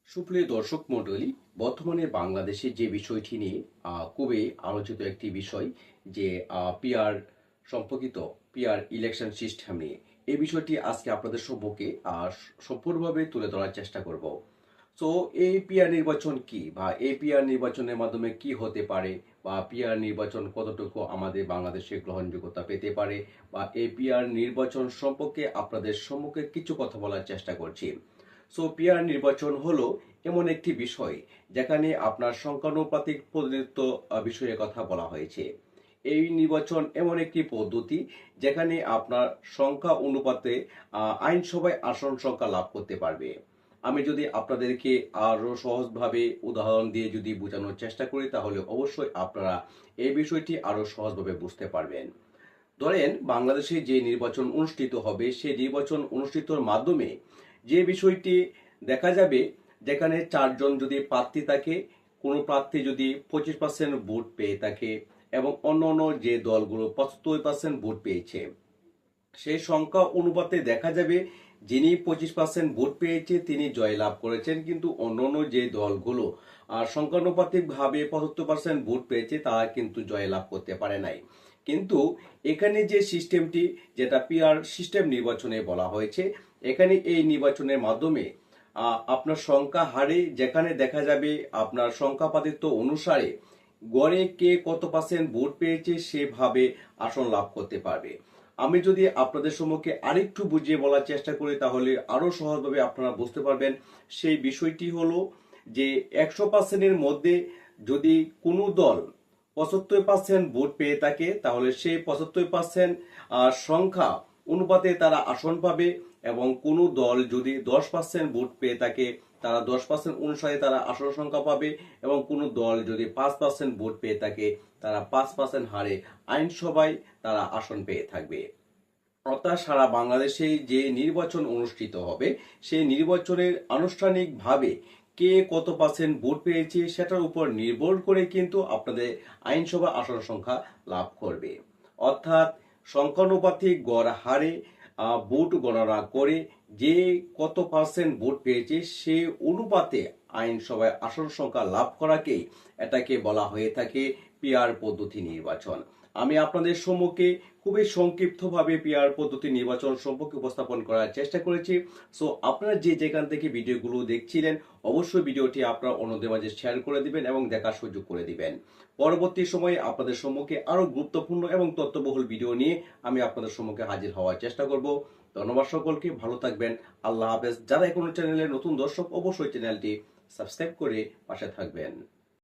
সুপ্রিয় দর্শক মণ্ডলী, বর্তমানে বাংলাদেশে যে বিষয়টি নিয়ে খুবই আলোচিত একটি বিষয় যে পিআর সম্পর্কিত পিআর ইলেকশন সিস্টেম নিয়ে এই বিষয়টি আজকে আপনাদের সম্মুখে সম্পূর্ণভাবে তুলে ধরার চেষ্টা করব। সো এই পিআর নির্বাচন কি বা এই পিআর নির্বাচনের মাধ্যমে কি হতে পারে বা পিআর নির্বাচন কতটুকু আমাদের বাংলাদেশে গ্রহণযোগ্যতা পেতে পারে বা এই পিআর নির্বাচন সম্পর্কে আপনাদের সম্মুখে কিছু কথা বলার চেষ্টা করছি। সো পিআর নির্বাচন হলো এমন একটি বিষয় যেখানে আপনার সংখ্যানুপাতিক প্রতিনিধিত্ব বিষয়ে কথা বলা হয়েছে। এই নির্বাচন এমন একটি পদ্ধতি যেখানে আপনার সংখ্যা অনুপাতে আইনসভায় আসন সংখ্যা লাভ করতে পারবে। আমি যদি আপনাদেরকে আরো সহজভাবে উদাহরণ দিয়ে যদি বোঝানোর চেষ্টা করি তাহলে অবশ্যই আপনারা এই বিষয়টি আরো সহজভাবে বুঝতে পারবেন। ধরেন বাংলাদেশে যে নির্বাচন অনুষ্ঠিত হবে সেই নির্বাচন অনুষ্ঠিতর মাধ্যমে যে বিষয়টি দেখা যাবে, যেখানে চারজন যদি প্রার্থী থাকে, কোনো প্রার্থী যদি 25% ভোট পেয়ে থাকে এবং অন্য অন্য যে দলগুলো 75% ভোট পেয়েছে, সেই সংখ্যা অনুপাতে দেখা যাবে যিনি 25% ভোট পেয়েছে তিনি জয়লাভ করেছেন, কিন্তু অন্যান্য যে দলগুলো সংখ্যানুপাতিক ভাবে 75% ভোট পেয়েছে তারা কিন্তু জয়লাভ করতে পারে নাই। কিন্তু এখানে যে সিস্টেমটি, যেটা পিআর সিস্টেম নির্বাচনে বলা হয়েছে, এখানে এই নির্বাচনের মাধ্যমে আপনার সংখ্যা হারে যেখানে দেখা যাবে আপনার সংখ্যাপাতিত্ব অনুসারে গড়ে কে কত পার্সেন্ট ভোট পেয়েছে সেভাবে আসন লাভ করতে পারবে। আমি যদি আপনাদের সম্মুখে আরেকটু বুঝিয়ে বলার চেষ্টা করি তাহলে আরো সহজভাবে আপনারা বুঝতে পারবেন। সেই বিষয়টি হলো যে 100%-এর মধ্যে যদি কোনো দল 75% ভোট পেয়ে থাকে তাহলে সেই 75% সংখ্যা অনুপাতে তারা আসন পাবে, এবং কোনো দল যদি 10% ভোট পেয়ে থাকে তারা 10% অনুসারে তারা আসন সংখ্যা পাবে, এবং কোনো দল যদি 5% ভোট পেয়ে থাকে তারা 5% হারে আইনসভায় তারা আসন পেয়ে থাকবে। অর্থাৎ সারা বাংলাদেশে যে নির্বাচন অনুষ্ঠিত হবে সেই নির্বাচনের আনুষ্ঠানিকভাবে কে কত পার্সেন্ট ভোট পেয়েছে সেটার উপর নির্ভর করে কিন্তু আপনাদের আইনসভা আসন সংখ্যা লাভ করবে। অর্থাৎ সংখ্যানুপাতিক গড় হারে ভোট গণনা করে যে কত পার্সেন্ট ভোট পেয়েছে সে অনুপাতে আইনসভায় আসন সংখ্যা লাভ করাকেই এটাকে বলা হয়ে থাকে পিআর পদ্ধতি নির্বাচন। আমি আপনাদের সম্মুখে খুবই সংক্ষিপ্তভাবে পিআর পদ্ধতি নির্বাচন সম্পর্কে উপস্থাপন করার চেষ্টা করেছি। সো আপনারা যে যেখান থেকে ভিডিওগুলো দেখছিলেন অবশ্যই ভিডিওটি আপনারা অন্যদের মাঝে শেয়ার করে দিবেন এবং দেখার সুযোগ করে দিবেন। পরবর্তী সময়ে আপনাদের সম্মুখে আরো গুরুত্বপূর্ণ এবং তথ্যবহুল ভিডিও নিয়ে আমি আপনাদের সম্মুখে হাজির হওয়ার চেষ্টা করব। ধন্যবাদ সকলকে, ভালো থাকবেন, আল্লাহ হাফেজ। যারা এখনো চ্যানেলের নতুন দর্শক অবশ্যই চ্যানেলটি সাবস্ক্রাইব করে পাশে থাকবেন।